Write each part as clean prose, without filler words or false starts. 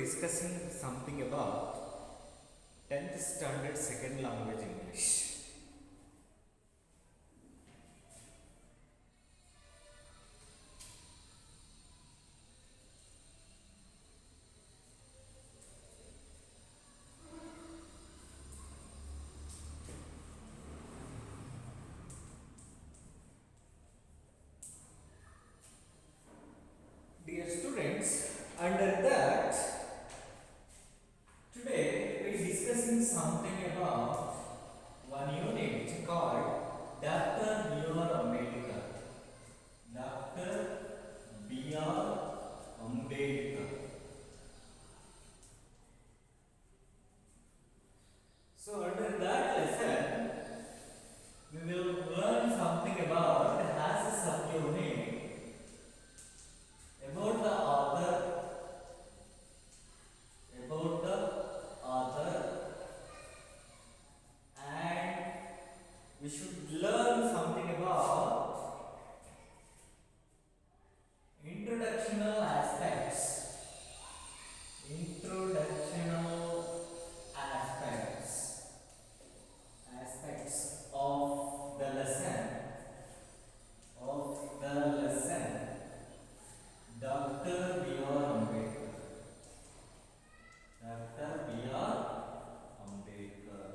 discussing something about 10th standard second language English. Dear students, under that, today we are discussing something about one unit called Dr. BR Ambedkar. Dr. BR Ambedkar. So under that lesson, we will learn something about as a subunit about the author, and we should learn something about introductional aspects of the lesson Dr. BR Ambedkar. Dr. BR Ambedkar.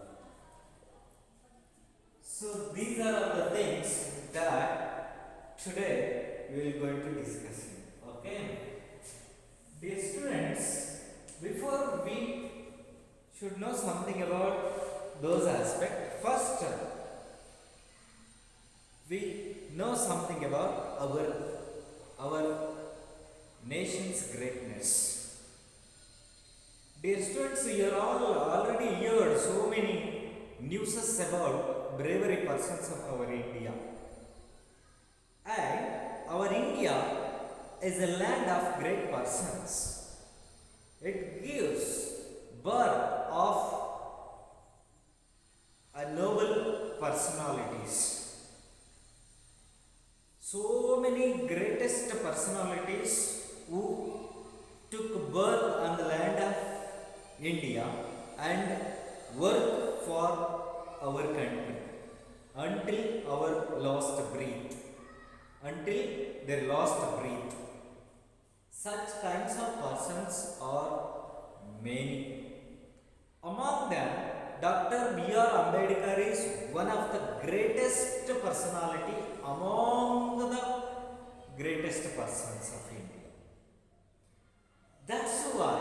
So these are the things that today we will going to discuss. Okay. Dear students, before we should know something about those aspects, first we know something about our nation's greatness. Dear students, you are all already heard so many newses about bravery persons of our India. And our India is a land of great persons. It gives birth of a noble personalities. So many greatest personalities who took birth on the land of India and worked for our country until our lost breath. Until they lost breath. Such kinds of persons are many. Among them, Dr. BR Ambedkar is one of the greatest personality among the greatest persons of India. That's why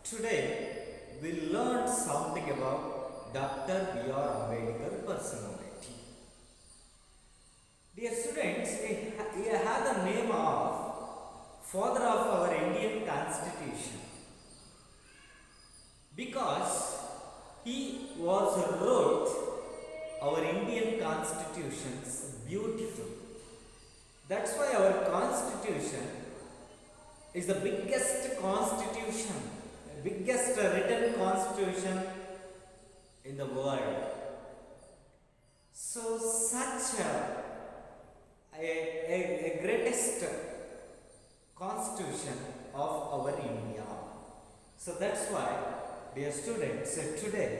today we learned something about Dr. BR Ambedkar personality. Dear students, he had the name of father of our Indian Constitution because he wrote our Indian constitutions beautiful. That's why our constitution is the biggest constitution, biggest written constitution in the world. So such a greatest constitution of our India. So that's why, dear students, today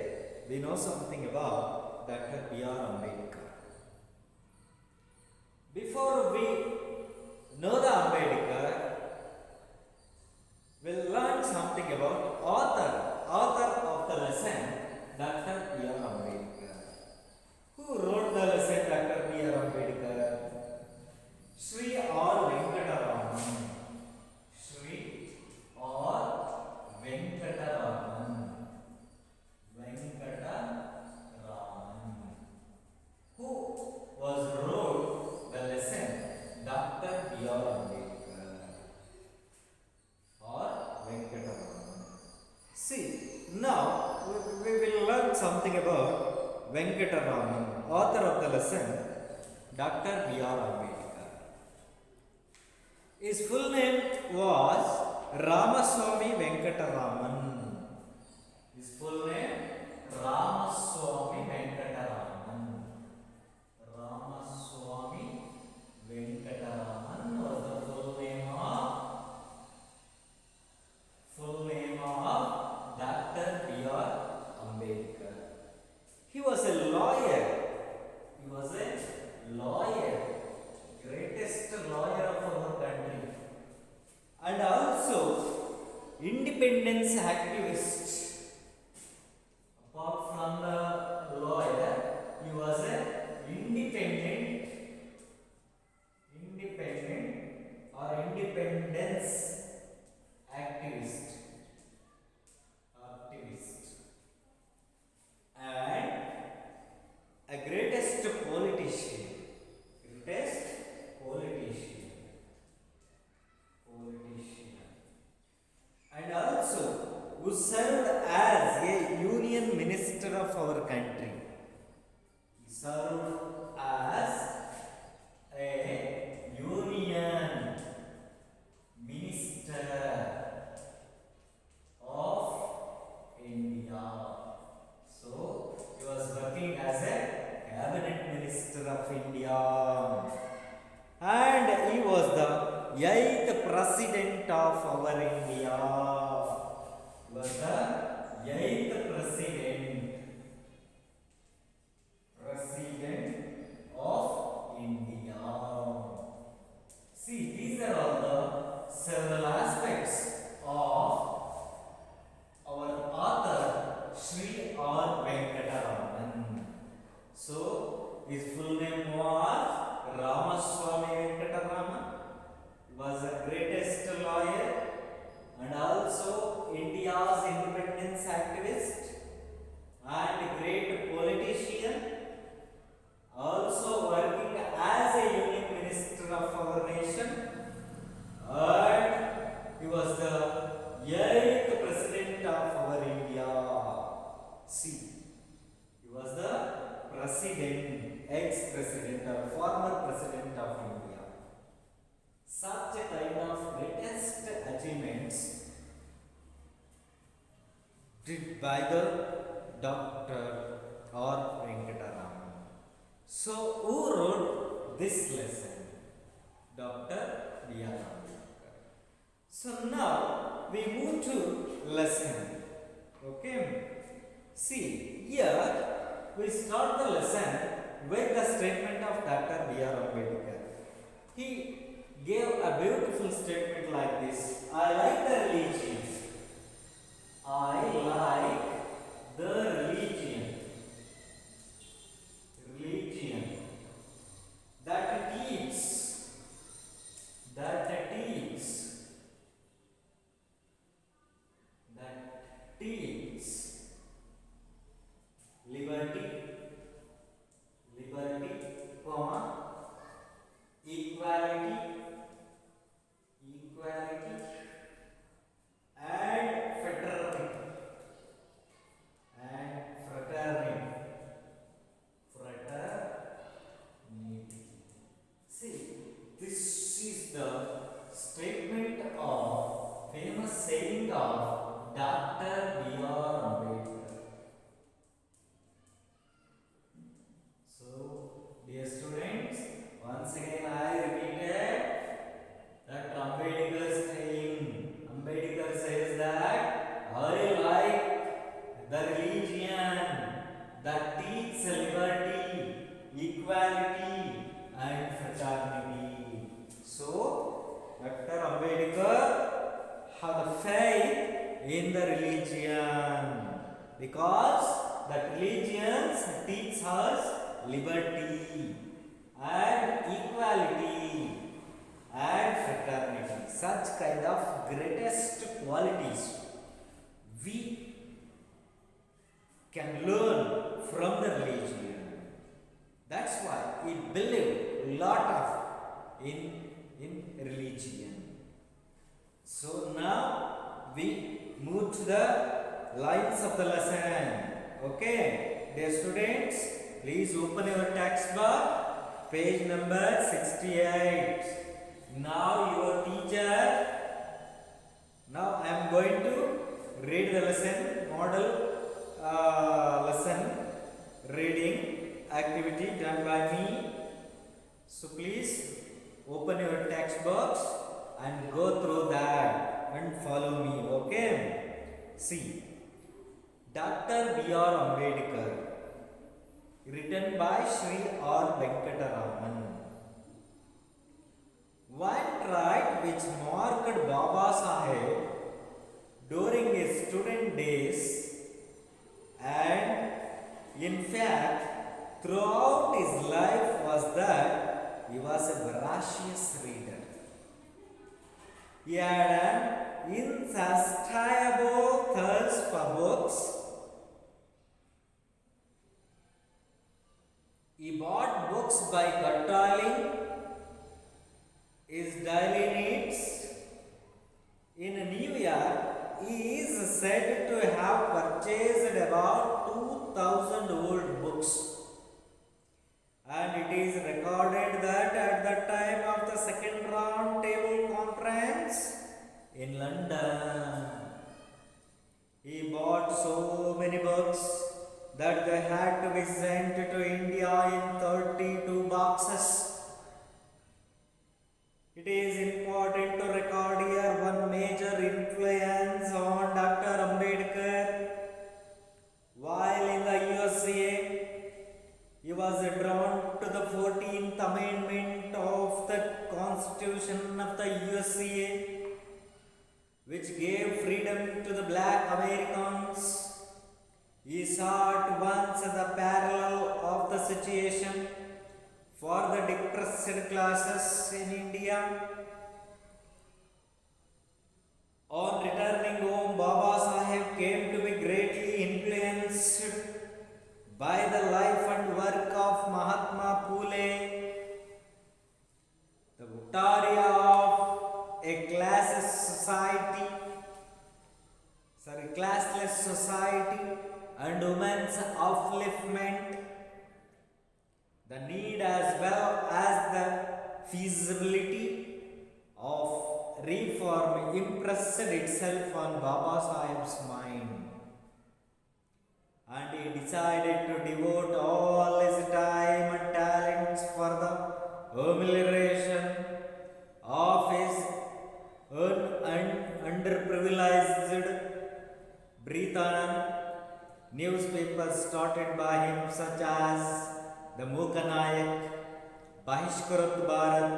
we know something about Dr. BR Ambedkar. Before we know the Ambedkar, we'll learn something about author of the lesson, Dr. BR Ambedkar. Who wrote the lesson, Dr. BR Ambedkar? Sri R. Venkataraman. Sri R. Venkataraman. Who wrote the lesson, Dr. BR Ambedkar or Venkataraman. See, now we will learn something about Venkataraman, author of the lesson, Dr. BR Ambedkar. His full name was Ramaswamy Venkataraman. His full name, Ramaswamy Venkataraman. Ramaswamy Venkataraman was the full name independence activist. Apart from the lawyer, he was an independent or independence activist. And a greatest politician. And also who served as a union minister of our country. He served as a union minister of India. So he was working as a cabinet minister of India. And he was the 8th president of our India. He was the 8th president of India. See, these are all the several aspects of our author Sri R. Venkataraman. So, his full name was Ramaswamy Venkataraman. He was the greatest lawyer and also India's independence activist and great politician, also working as a union minister of our nation, and he was the 8th president of our India. See, he was the president, ex-president or former president of India. Such a kind of greatest achievements did by the Dr. R. Venkataraman. So, who wrote this lesson? Dr. BR Ambedkar. So, now we move to lesson. Okay. See, here we start the lesson with the statement of Dr. BR Ambedkar. He gave a beautiful statement like this: I like the religion. I like the religion that teaches liberty, comma, equality, and fraternity. See, this is the statement of famous saying of Dr. BR Ambedkar. So, dear students, once again I repeated that Ambedkar saying. Ambedkar says that I like the religion that teaches liberty, equality, and fraternity. So, Dr. Ambedkar had faith in the religion because that religion teaches us liberty and equality and fraternity. Such kind of greatest qualities we can learn from the religion. That's why we believe a lot of in religion. So now we move to the lines of the lesson. Okay, dear students, please open your textbook, page number 68. Now your teacher. Now I am going to read the lesson model lesson reading activity done by me. So please open your textbooks and go through that and follow me. Okay. See, Dr. BR Ambedkar, written by Sri R. Venkataraman. One trait which marked Baba Saheb during his student days, and in fact, throughout his life was that he was a voracious reader. He had an insatiable thirst for books. He bought books by curtailing his daily needs. In New York, he is said to have purchased about 2,000 old books. And it is recorded that at the time of the second round table conference in London, he bought so many books that they had to be sent to India in 32 boxes. It is important to record here one major influence on Dr. Ambedkar. While in the USA, he was drawn to the 14th Amendment of the Constitution of the USA, which gave freedom to the black Americans. He saw at once the parallel of the situation for the depressed classes in India. On returning home, Baba Saheb came to be greatly influenced by the life and work of Mahatma Phule, the victoria of a classless society and women's upliftment. The need as well as the feasibility of reform impressed itself on Baba Saheb's mind, and he decided to devote all his time and talents for the amelioration of his underprivileged Britannian. Newspapers started by him, such as the Mukanayak, Bahishkarat Bharat,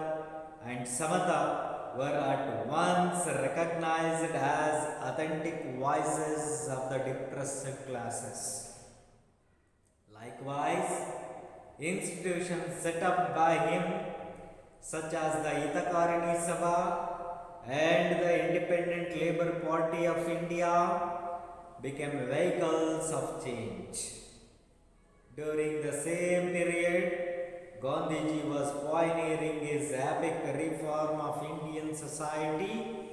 and Samata, were at once recognized as authentic voices of the depressed classes. Likewise, institutions set up by him, such as the Hitakarini Sabha and the Independent Labour Party of India, became vehicles of change. During the same period, Gandhiji was pioneering his epic reform of Indian society,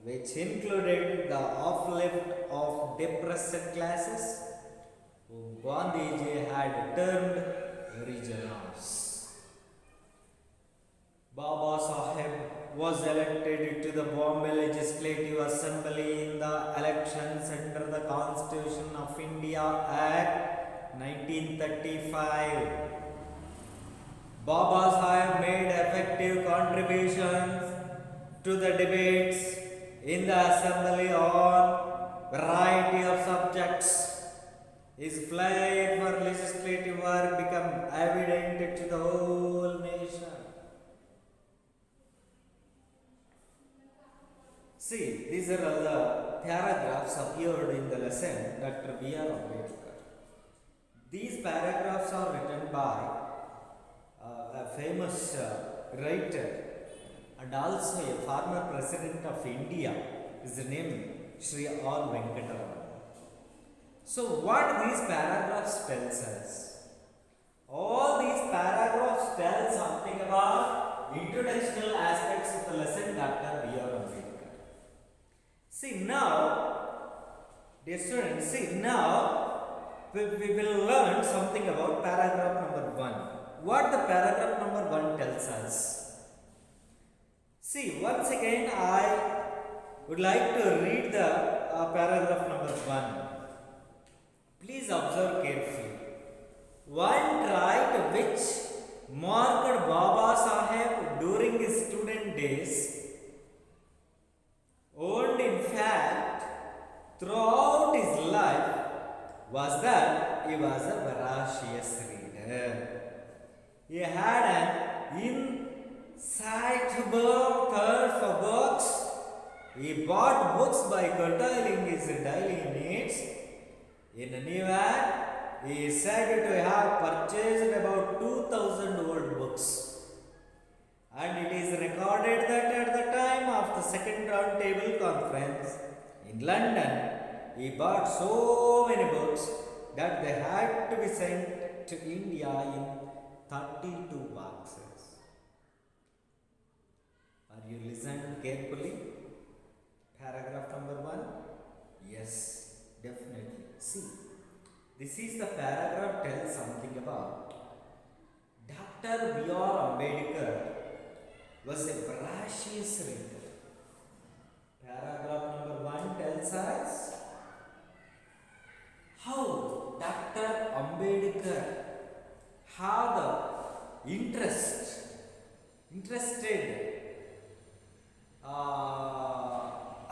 which included the uplift of depressed classes, whom Gandhiji had termed harijanas. Baba Saheb was elected to the Bombay Legislative Assembly in the elections under the Constitution of India Act 1935. Baba Saheb made effective contributions to the debates in the assembly on variety of subjects. His flair for legislative work became evident to the whole nation. See, these are all the paragraphs appeared in the lesson Dr. BR Ambedkar. These paragraphs are written by a famous writer and also a former president of India. His name Sri R. Venkataraman. So what these paragraphs tells us? All these paragraphs tell something about introductional aspects of the lesson Dr. BR Ambedkar. See now, dear students, we will learn something about paragraph number 1. What the paragraph number 1 tells us. See, once again I would like to read the paragraph number 1. Please observe carefully. One trait which marked Baba Saheb during his student days, and in fact throughout his life, was that he was a voracious reader. He had an insatiable thirst for books, He bought books by curtailing his daily needs. In New Year, he is said to have purchased about 2000 old books. And it is recorded that at the time of the second round table conference in London, he bought so many books that they had to be sent to India in 32 boxes. Are you listening carefully? Paragraph number 1. Yes, definitely. See, this is the paragraph tells something about Dr. BR Ambedkar was a voracious reader. Paragraph number 1 tells us how Dr. Ambedkar had the interested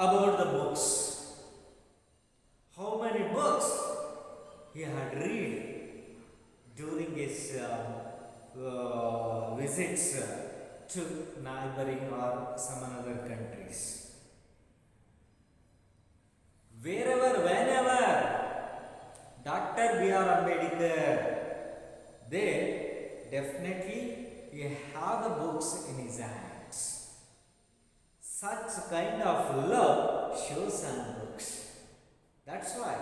about the books. How many books he had read during his visits to neighboring or some other countries. Whenever Dr. BR Ambedkar, there definitely he had the books in his hands. Such kind of love shows on books. That's why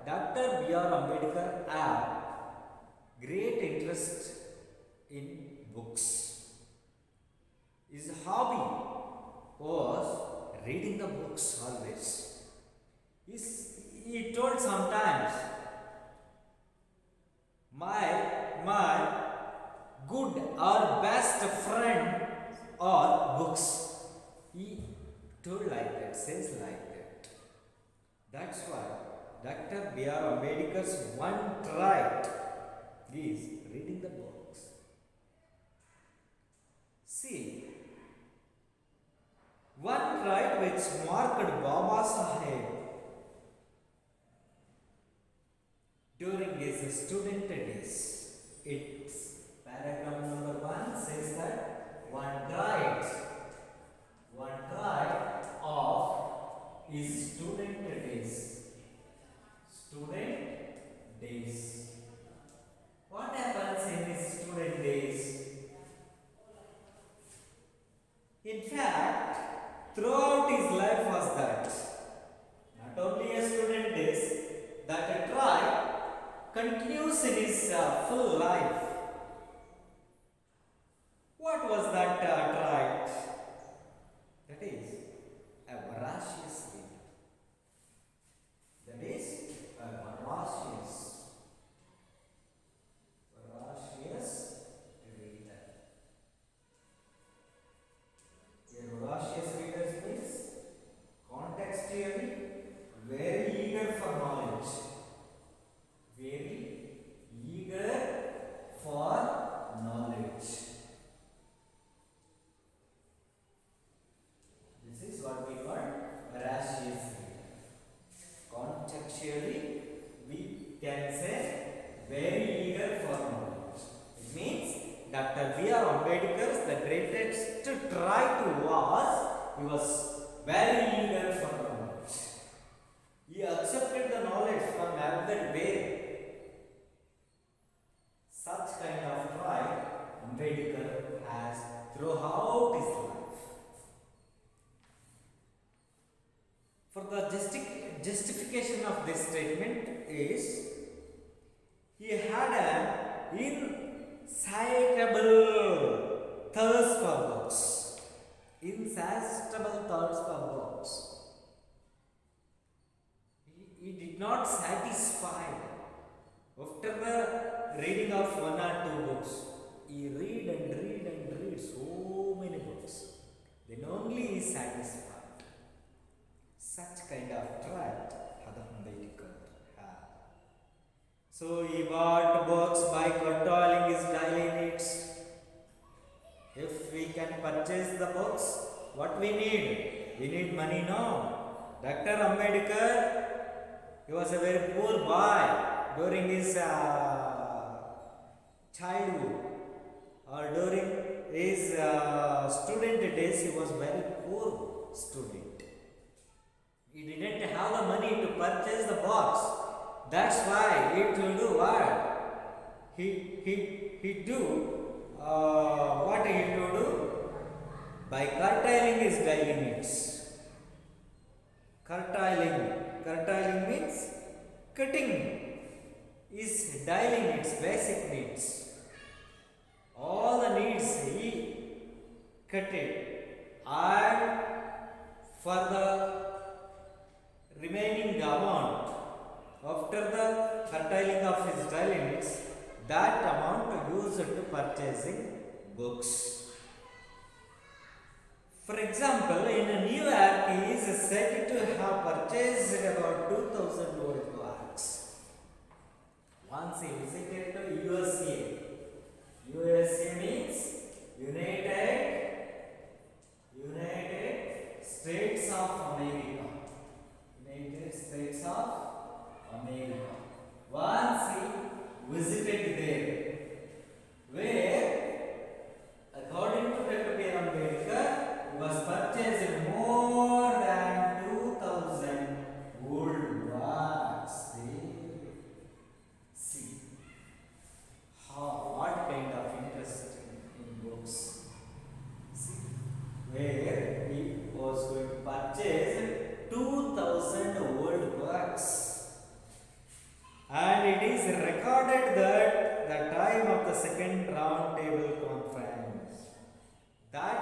Dr. BR Ambedkar had great interest in books. His hobby was reading the books always. He told sometimes, my good or best friend are books. He told like that, says like that. That's why Dr. BR Ambedkar's one trait is reading the books. See, one trait which marked Baba Sahib during his student days. It's paragraph number 1 says that one trait of his student days. Student days. What happens in his student days? In fact, throughout his life was that not only a student days, that a trait continues in his full life. What was that trait? That is a voracious reader. That is a voracious reader. A voracious reader means contextually very eager for knowledge. Very eager for knowledge. This is what we call voracious reader. Contextually, we can say very eager for knowledge. It means Dr. BR Ambedkar's the greatest trait he was very eager for knowledge. He accepted the knowledge from everywhere. Such kind of trait Ambedkar has throughout his life. For the justification of this statement is he had an insatiable thirst for books. Insatiable thirst for books. He did not satisfy. After the reading of 1 or 2 books, he read so many books. Then only he is satisfied. Such kind of trait Ambedkar had. So he bought books by curtailing his daily needs. If we can purchase the books, what we need? We need money, no? Dr. Ambedkar, he was a very poor boy during his childhood or during his student days. He was very poor student. He didn't have the money to purchase the box. That's why it will do what? He do what he will do? By curtailing his daily needs. Curtailing means cutting his daily needs, basic needs. All the needs he cut it, and for the remaining amount after the curtailing of his daily needs, that amount used to purchasing books. For example, in New York, he is said to have purchased about 2,000 old books. Once he visited to USA. USA means United States of America. United States of America. Once he visited there, where according to Dr BR Ambedkar, he was purchased more than 2,000 old works. See what kind of interest in books. See, where he was going to purchase 2,000 old books, and it is recorded that the time of the second round table conference, that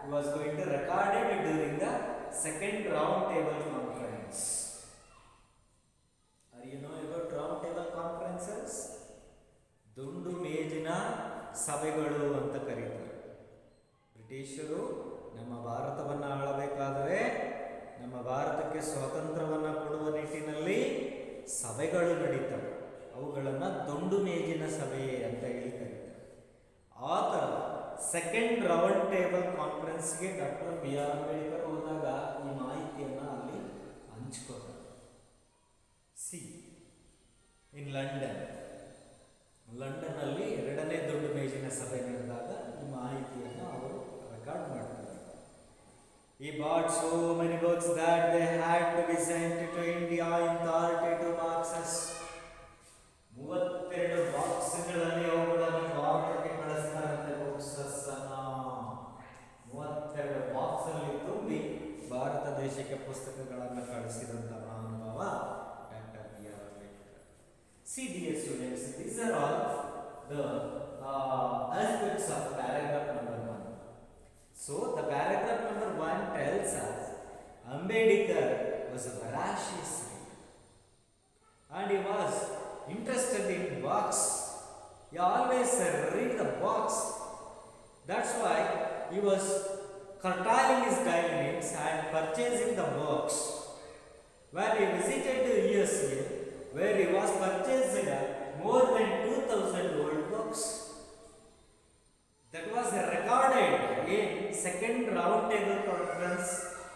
was going to record it during the second round table conference. Are you know about round table conferences? ದುಂಡು ಮೇಜಿನ ಸಭೆಗಳು ಅಂತ ಕರೀತಾರೆ. ಬ್ರಿಟಿಷರು ನಮ್ಮ ಭಾರತವನ್ನು ಆಳಬೇಕಾದರೆ, ನಮ್ಮ ಭಾರತಕ್ಕೆ ಸ್ವಾತಂತ್ರ್ಯವನ್ನು ಕೊಡುವ ನಿಟ್ಟಿನಲ್ಲಿ ಸಭೆಗಳು ನಡೀತವೆ. ಅವುಗಳನ್ನು ದುಂಡು ಮೇಜಿನ ಸಭೆ ಅಂತ ಹೇಳಿ ಕರೀತಾರೆ. ಆ ಥರ ಸೆಕೆಂಡ್ ರೌಂಡ್ ಟೇಬಲ್ ಕಾನ್ಫರೆನ್ಸ್ಗೆ ಡಾಕ್ಟರ್ ಬಿ ಆರ್ ಅಂಬೇಡ್ಕರ್ ಹೋದಾಗ ಈ ಮಾಹಿತಿಯನ್ನು ಅಲ್ಲಿ ಹಂಚ್ಕೋತಾರೆ. ಸಿ ಇನ್ ಲಂಡನ್ನಲ್ಲಿ ಎರಡನೇ ದೊಡ್ಡ ಮೇಜಿನ ಸಭೆ ನಡೆದಾಗ ಈ ಮಾಹಿತಿಯನ್ನು ಅವರು ರೆಕಾರ್ಡ್ ಮಾಡ್ತಾರೆ. He bought so many books that they had to be sent to India in 32 boxes. 32 ಬಾಕ್ಸ್ಗಳಲ್ಲಿ ಅವುಗಳನ್ನು ಭಾರತಕ್ಕೆ ಕಳಿಸ್ತಾರಂತೆ. ಬುಕ್ಸನ್ನು 32 ಬಾಕ್ಸಲ್ಲಿ ತುಂಬಿ ಭಾರತ ದೇಶಕ್ಕೆ ಪುಸ್ತಕಗಳನ್ನು ಕಳಿಸಿದಂಥ ಮಹಾನುಭಾವ doctor B R Ambedkar. See, dear students, these are all the aspects of paragraph number 1. So, the paragraph number 1 tells us Ambedkar was a voracious reader and he was interested in books. He always read the books. That's why he was curtailing his daily needs and purchasing the books. When he visited the USA, where he was purchasing more than 2,000 old books. That was recorded in second round table conference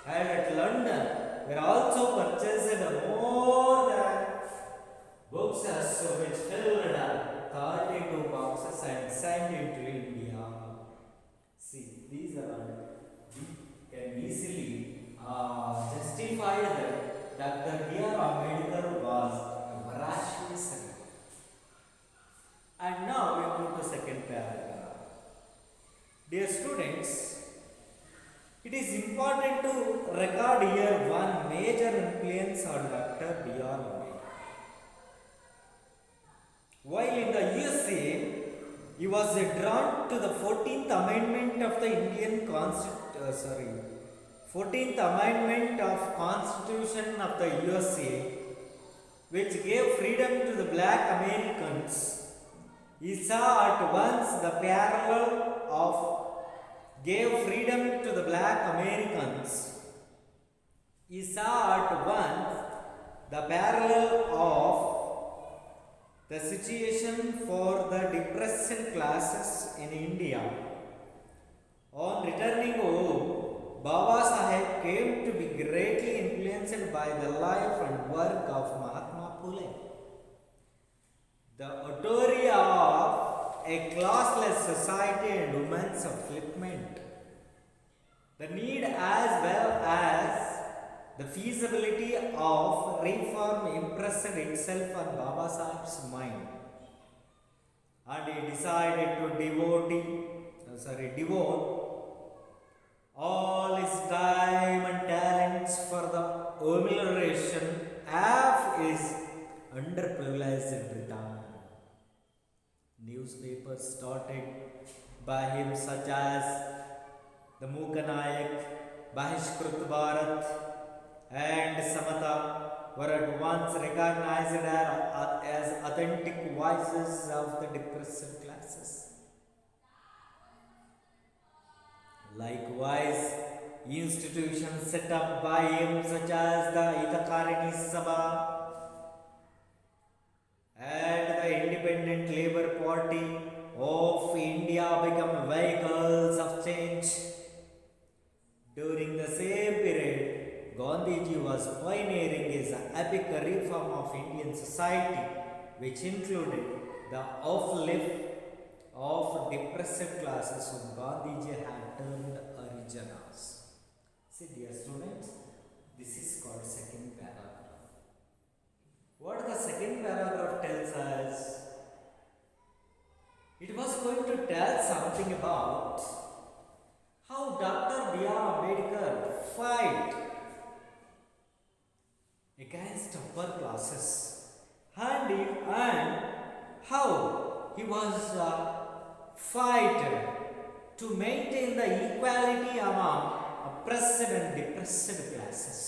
held at London, where also purchased more than books which filled 32 boxes and sent into India. See, these are all we can easily justify that Dr. B.R. Ambedkar was a voracious reader. And now we move to second paragraph. Dear students, it is important to record here one major influence on Dr. B.R. Ambedkar. While in the USA, he was drawn to the 14th Amendment of the 14th Amendment of Constitution of the USA, which gave freedom to the black Americans. He saw at once the parallel of gave freedom to the black Americans. He saw at once the parallel of the situation for the depressed classes in India. On returning home, Baba Saheb came to be greatly influenced by the life and work of Mahatma Phule. The authority of a classless society and women's upliftment. The need as well as the feasibility of reform impressed itself on Baba Sahib's mind, and he decided to devote all his time and talents for the amelioration of his underprivileged Britain. Newspapers started by him such as the Mukanayak, Bahishkrut Bharat and Samata were at once recognized as authentic voices of the depressed classes. Likewise, institutions set up by him such as the Itakarani Sabha and the Independent Labour Party of India become vehicles of change. During the same period, Gandhiji was pioneering his epic reform of Indian society, which included the uplift of depressed classes whom Gandhiji had termed Harijanas. See, dear students, this is called second paragraph. What the second paragraph tells us? It was going to tell something about how Dr. BR Ambedkar fight against upper classes and how he was fight to maintain the equality among oppressed and depressed classes,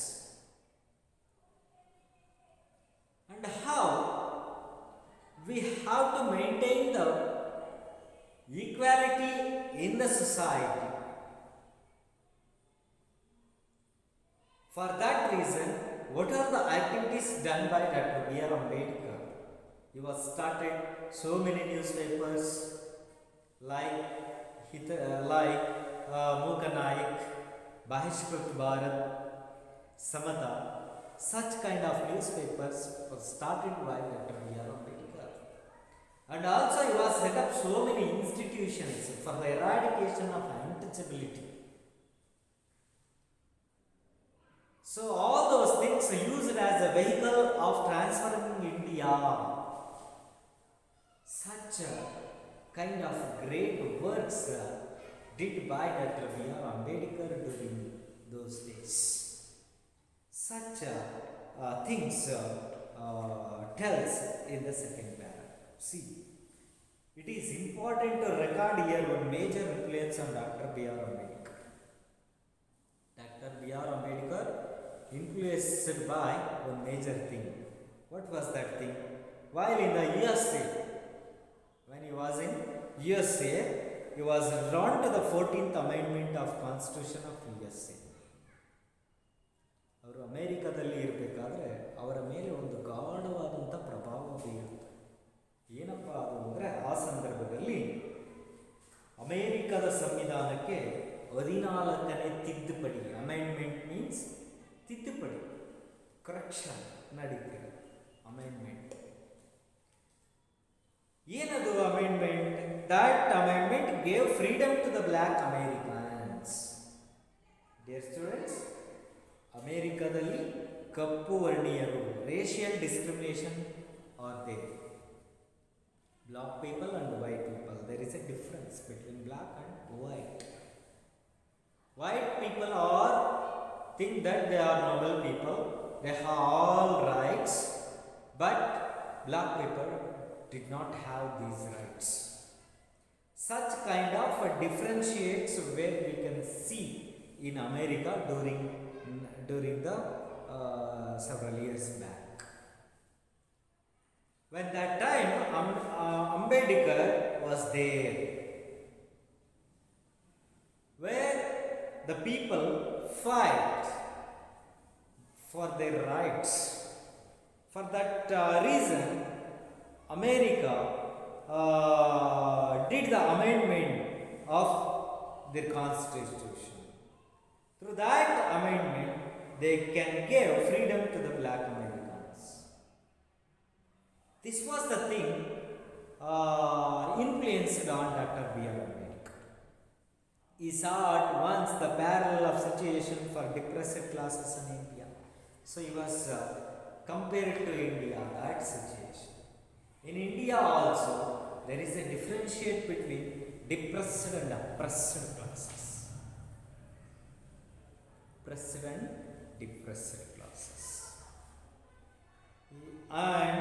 and how we have to maintain the equality in the society. For that reason, what are the activities done by Dr. BR Ambedkar? He was started so many newspapers like Mukanayak, Bahishkrut Bharat, Samata. Such kind of newspapers were started by Dr. BR Ambedkar. And also he was set up so many institutions for the eradication of untouchability. So all those things are used as a vehicle of transforming India. Such a kind of great works did by Dr. BR Ambedkar during those days. Such things tells in the second paragraph. See, it is important to record here one major influence on Dr. BR Ambedkar. Dr. BR Ambedkar influenced by one major thing. What was that thing? While in the USA, when he was in USA, he was drawn to the 14th Amendment of Constitution of USA. ಅವರು ಅಮೇರಿಕಾದಲ್ಲಿ ಇರಬೇಕಾದ್ರೆ ಅವರ ಮೇಲೆ ಒಂದು ಗಾಢವಾದಂಥ ಪ್ರಭಾವ ಬೀರುತ್ತೆ. ಏನಪ್ಪ ಅದು ಅಂದರೆ ಆ ಸಂದರ್ಭದಲ್ಲಿ ಅಮೇರಿಕದ ಸಂವಿಧಾನಕ್ಕೆ 14ನೇ ತಿದ್ದುಪಡಿ, ಅಮೆಂಡ್ಮೆಂಟ್ ಮೀನ್ಸ್ ತಿದ್ದುಪಡಿ, ಕರೆಕ್ಷನ್ ನಡೀತಿದೆ. ಅಮೆಂಡ್ಮೆಂಟ್ ಏನದು amendment? That amendment gave freedom to the black Americans. Dear students, ಅಮೇರಿಕಾದಲ್ಲಿ ಕಪ್ಪು ವರ್ಣೀಯರು, racial discrimination are there. Black people and white people, there is a difference between black and white. White people are think that they are noble people, they have all rights, but black people did not have these rights. Such kind of differentiates where we can see in America during the several years back. When that time Ambedkar was there, where the people fight for their rights. For that reason, America did the amendment of their constitution. Through that amendment, they can give freedom to the black Americans. This was the thing influenced on Dr. BR Ambedkar. He saw at once the parallel of situation for depressed classes in India. So he was compared to India, that situation. In India also, there is a differentiate between depressed and oppressed classes. Oppressed and depressed classes. And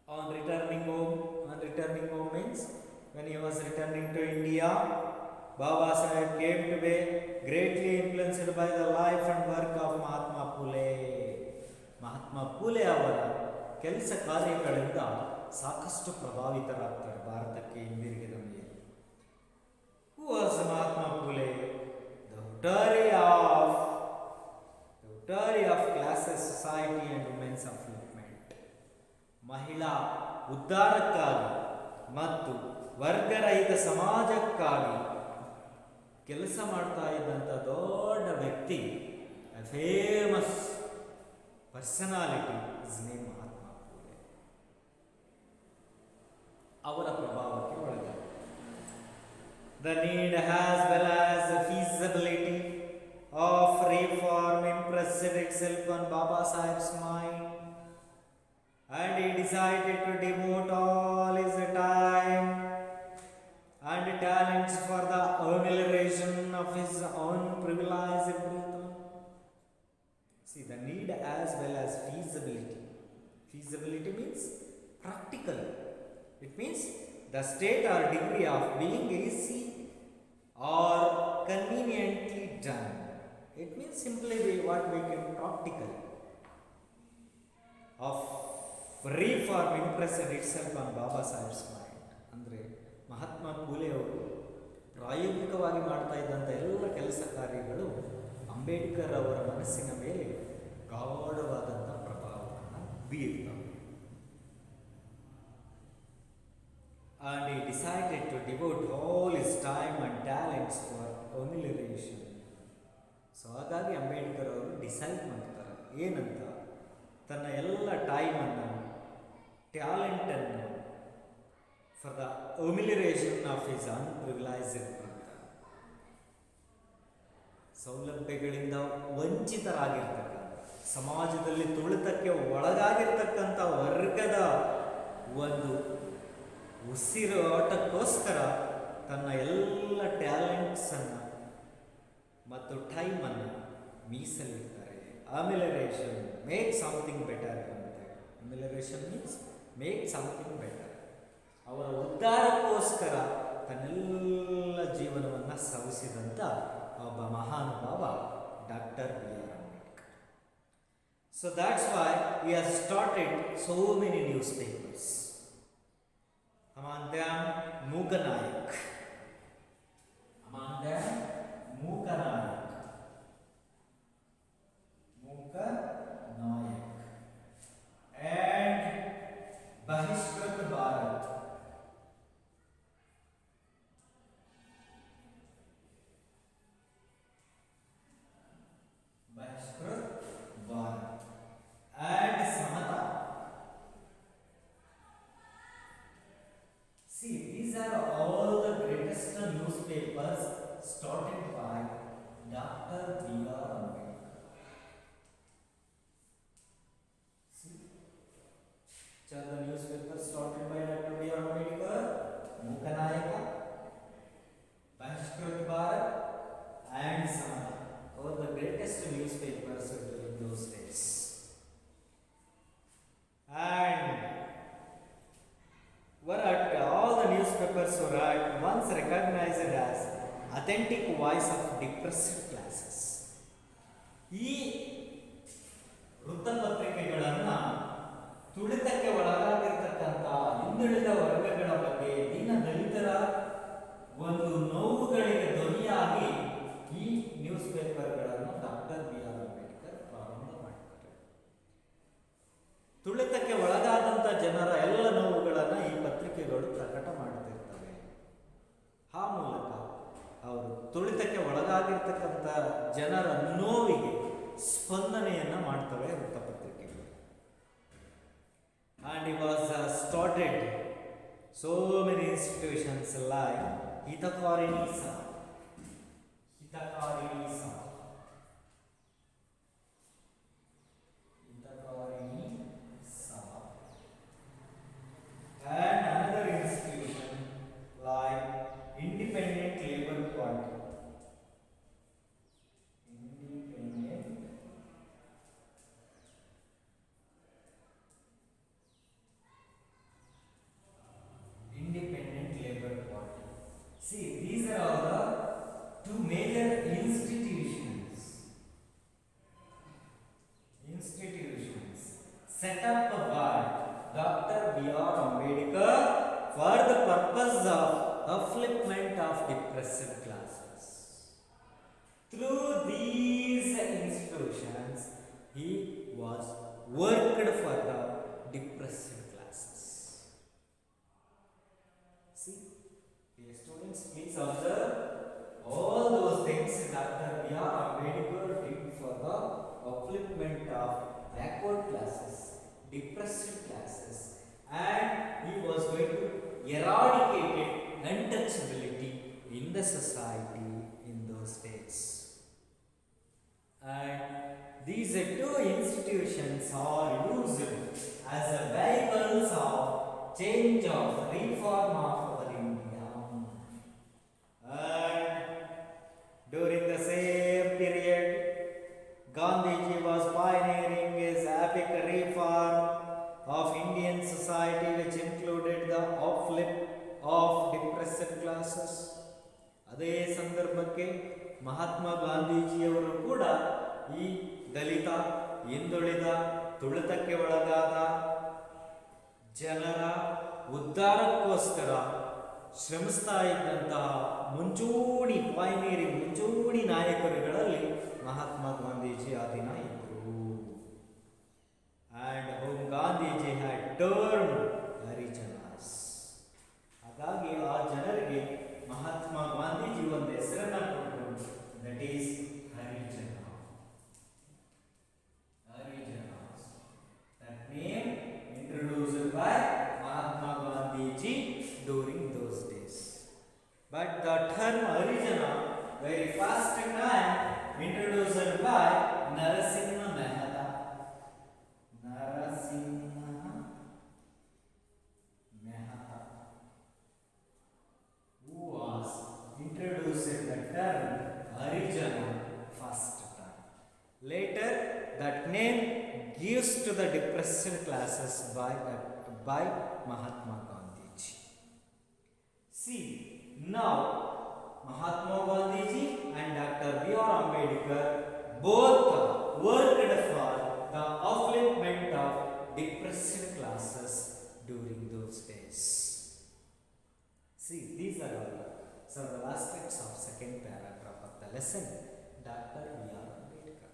on returning home means when he was returning to India, Baba Sahib came to be greatly influenced by the life and work of Mahatma Phule. Mahatma Phule ಅವರ ಕೆಲಸ ಕಾರ್ಯಗಳಿಂದ ಸಾಕಷ್ಟು ಪ್ರಭಾವಿತರಾಗ್ತಾರೆ ಭಾರತಕ್ಕೆ ಹಿಂದಿರುಗಿದ ಮೇಲೆ. Who was Mahatma Phule? The votary of classes, society and women's upliftment. ಮಹಿಳಾ ಉದ್ಧಾರಕ್ಕಾಗಿ ಮತ್ತು ವರ್ಗರಹಿತ ಸಮಾಜಕ್ಕಾಗಿ ಕೆಲಸ ಮಾಡ್ತಾ ಇದ್ದಂಥ ದೊಡ್ಡ ವ್ಯಕ್ತಿ, a famous personality, his name Mahatma ಫೂಲೆ. ಅವರ ಪ್ರಭಾವಕ್ಕೆ ಒಳಗಾದ. The need as well as the feasibility of reform impressed itself on Baba Sahib's mind, and he decided to devote all his time and talents for the amelioration of his own privileged brethren. See, the need as well as feasibility. Feasibility means practical. It means the state or degree of being easy or conveniently done. It means simply what we can practical of reform impressed itself on Baba Sahib's mind. ಅಂದರೆ ಮಹಾತ್ಮ ಫೂಲೆ ಅವರು ಪ್ರಾಯೋಗಿಕವಾಗಿ ಮಾಡ್ತಾ ಇದ್ದಂಥ ಎಲ್ಲ ಕೆಲಸ ಕಾರ್ಯಗಳು ಅಂಬೇಡ್ಕರ್ ಅವರ ಮನಸ್ಸಿನ ಮೇಲೆ ಗಾಢವಾದಂಥ ಪ್ರಭಾವವನ್ನು ಬೀರ್ತವೆ. And he decided to devote all his time and talents for amelioration. So ಹಾಗಾಗಿ ಅಂಬೇಡ್ಕರ್ ಅವರು ಡಿಸೈಡ್ ಮಾಡ್ತಾರೆ ಏನಂತ, ತನ್ನ ಎಲ್ಲ ಟೈಮನ್ನು ಟ್ಯಾಲೆಂಟನ್ನು for the amelioration of his unprivileged brother, ಸೌಲಭ್ಯಗಳಿಂದ ವಂಚಿತರಾಗಿರ್ತಕ್ಕಂಥ, ಸಮಾಜದಲ್ಲಿ ತುಳಿತಕ್ಕೆ ಒಳಗಾಗಿರ್ತಕ್ಕಂಥ ವರ್ಗದ ಒಂದು ಉಸಿರಾಟಕ್ಕೋಸ್ಕರ ತನ್ನ ಎಲ್ಲ ಟ್ಯಾಲೆಂಟ್ಸನ್ನು ಮತ್ತು ಟೈಮನ್ನು ಮೀಸಲಿಡ್ತಾರೆ. ಅಮಿಲರೇಷನ್, ಮೇಕ್ ಸಮಥಿಂಗ್ ಬೆಟರ್ ಅಂತೆ. Amelioration means make something better. ಅವರ ಉದ್ಧಾರಕ್ಕೋಸ್ಕರ ತನ್ನೆಲ್ಲ ಜೀವನವನ್ನು ಸವಿಸಿದಂಥ ಒಬ್ಬ ಮಹಾನುಭಾವ doctor B R Ambedkar. So that's why he has started so many newspapers. Among them Muganayak. And Bahishkrit Bharat. And Samata. See, these are all the greatest newspapers started by Dr. BR Ambedkar. See, which are the newspapers started by Dr. BR Ambedkar? Mukanayaka, Bahishkrit Bharat, and Samata. All the greatest newspapers during those days. And were at all the newspapers were once recognized as authentic voice of depressed classes. ಈ ವೃತ್ತಪತ್ರಿಕೆಗಳನ್ನು ತುಳಿತಕ್ಕೆ ಒಳಗಾಗಿರ್ತಕ್ಕಂಥ ಹಿಂದುಳಿದ ವರ್ಗಗಳ ಬಗ್ಗೆ, ದೀನ ದಲಿತರ ಒಂದು ನೋವುಗಳಿಗೆ ಧ್ವನಿಯಾಗಿ ಈ news ಪೇಪರ್ಗಳನ್ನು ಡಾಕ್ಟರ್ ಬಿ ಆರ್ ಅಂಬೇಡ್ಕರ್ ಪ್ರಾರಂಭ ಮಾಡ್ತಾರೆ. ತುಳಿತಕ್ಕೆ ಒಳಗಾದಂಥ ಜನರ ಎಲ್ಲ ನೋವುಗಳನ್ನು ಈ ಪತ್ರಿಕೆಗಳು ಪ್ರಕಟ ಮಾಡ್ತಿರ್ತವೆ. ಆ ಮೂಲಕ ಅವರು ತುಳಿತಕ್ಕೆ ಒಳಗಾಗಿರ್ತಕ್ಕಂಥ ಜನರ ನೋವಿಗೆ ಸ್ಪಂದನೆಯನ್ನು ಮಾಡ್ತವೆ ವೃತ್ತಪತ್ರಿಕೆಗಳು. And he was started so many institutions like Hitakarinisa, set up by Dr BR Ambedkar for the purpose of upliftment of depressed classes. Through these institutions, he was worked for the depressed classes. See, dear students, please observe all those things Dr. BR Ambedkar did for the upliftment of backward classes, depressed classes, and he was going to eradicate untouchability in the society in those days. And these two institutions are used as a vehicles of change of reform of our India. And during the same period, Gandhiji was pioneering his epic reform of Indian society, which included the uplift of depressed classes. ಅದೇ ಸಂದರ್ಭಕ್ಕೆ ಮಹಾತ್ಮ ಗಾಂಧೀಜಿಯವರು ಕೂಡ ಈ ದಲಿತ, ಹಿಂದುಳಿದ, ತುಳಿತಕ್ಕೆ ಒಳಗಾದ ಜನರ ಉದ್ಧಾರಕ್ಕೋಸ್ಕರ ಶ್ರಮಿಸ್ತಾ ಇದ್ದಂತಹ ಮುಂಚೂಣಿ ನಾಯಕರುಗಳಲ್ಲಿ ಮಹಾತ್ಮ ಗಾಂಧೀಜಿ ಆ ದಿನ ಇದ್ದರು. And whom Gandhiji had turn Harijans. ಹಾಗಾಗಿ ಆ ಜನರಿಗೆ ಮಹಾತ್ಮ ಗಾಂಧೀಜಿ ಒಂದು ಹೆಸರನ್ನು ಕೊಟ್ಟರು, that is Harijan. That name introduced by Mahatma Gandhiji during those days. But the term Harijana very first time introduced by Narasimha Mehta. Who was introduced the term Harijana first time. Later, that name gives to the depressed classes by Mahatma Gandhiji. See, now Mahatma Gandhiji and Dr. BR Ambedkar both worked for the upliftment of depressed classes during those days. See, these are all several aspects of second paragraph of the lesson, Dr. BR Ambedkar.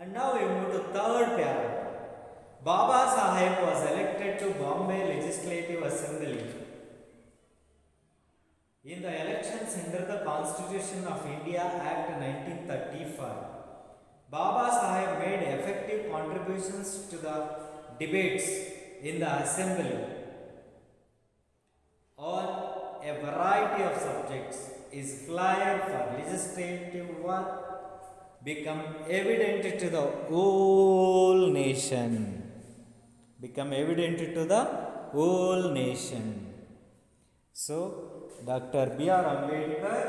And now we move to third paragraph. Baba Saheb was elected to Bombay Legislative Assembly in the elections under the Constitution of India Act 1935. Baba Saheb made effective contributions to the debates in the assembly on a variety of subjects. His flair for legislative work become evident to the whole nation. So, Dr. BR Ambedkar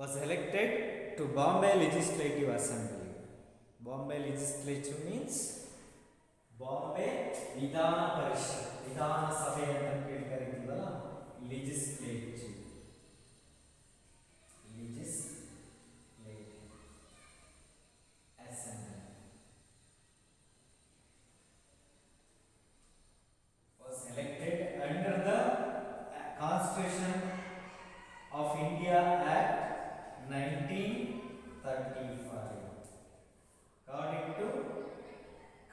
was elected to Bombay Legislative Assembly. Bombay Legislature means Bombay Vidhana Parishad. Vidhana Sabha ಅಂತ ಕೇಳ್ತಾರಿದ್ದೀವಲ್ಲ, legislature. Assembly was elected under the Constitution of India Act 1935. According to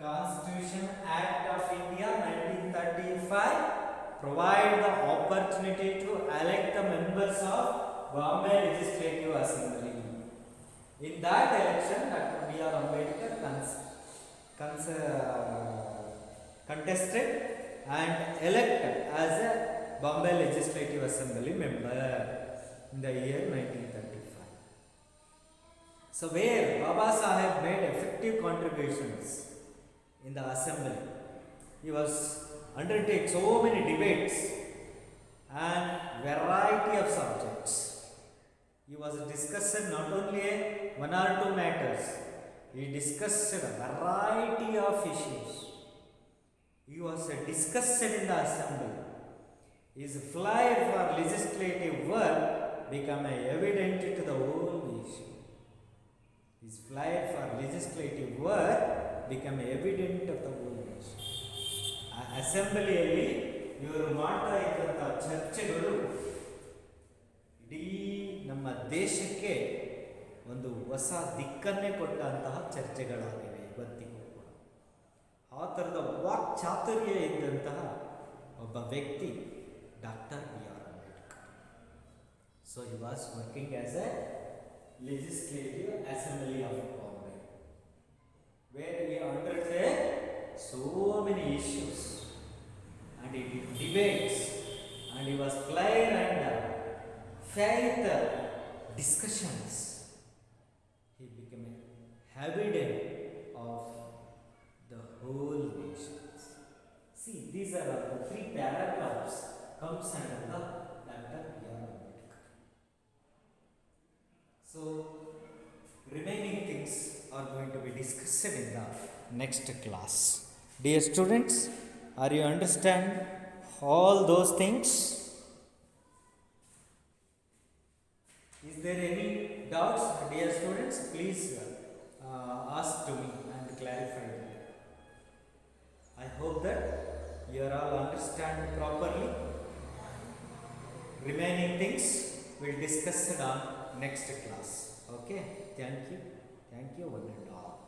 Constitution Act of India 1935, provide the opportunity to elect the members of Bombay Legislative Assembly. In that election, Dr. BR Ambedkar contested and elected as a Bombay Legislative Assembly member in the year 1935. So, where Baba Saheb made effective contributions in the assembly, he was undertake so many debates and variety of subjects. He was discussing not only one or two matters, he discussed a variety of issues. He was discussed in the assembly. His flair for legislative work became evident to the whole nation. His flair for legislative work become evident of the whole nation. ಅಸೆಂಬ್ಲಿಯಲ್ಲಿ ಇವರು ಮಾಡ್ತಾ ಇದ್ದಂಥ ಚರ್ಚೆಗಳು ಇಡೀ ನಮ್ಮ ದೇಶಕ್ಕೆ ಒಂದು ಹೊಸ ದಿಕ್ಕನ್ನೇ ಕೊಟ್ಟಂತಹ ಚರ್ಚೆಗಳಾಗಿವೆ ಇವತ್ತಿಗೂ ಕೂಡ. ಆ ಥರದ ವಾಕ್ಚಾತುರ್ಯ ಇದ್ದಂತಹ ಒಬ್ಬ ವ್ಯಕ್ತಿ doctor B R Ambedkar. So he was working as a legislative assembly of Bombay, where he undertook so many issues and he did debates and he was flair and faith discussions. He became a evidence of the whole nation. See, these are the three paragraphs comes under the Dr. BR Ambedkar. So, remaining things are going to be discussed in the next class. Dear students, are you understand all those things? Is there any doubts, dear students? Please ask to me and clarify them. I hope that you are all understand properly. Remaining things we'll discuss it on next class. Okay, thank you one and all.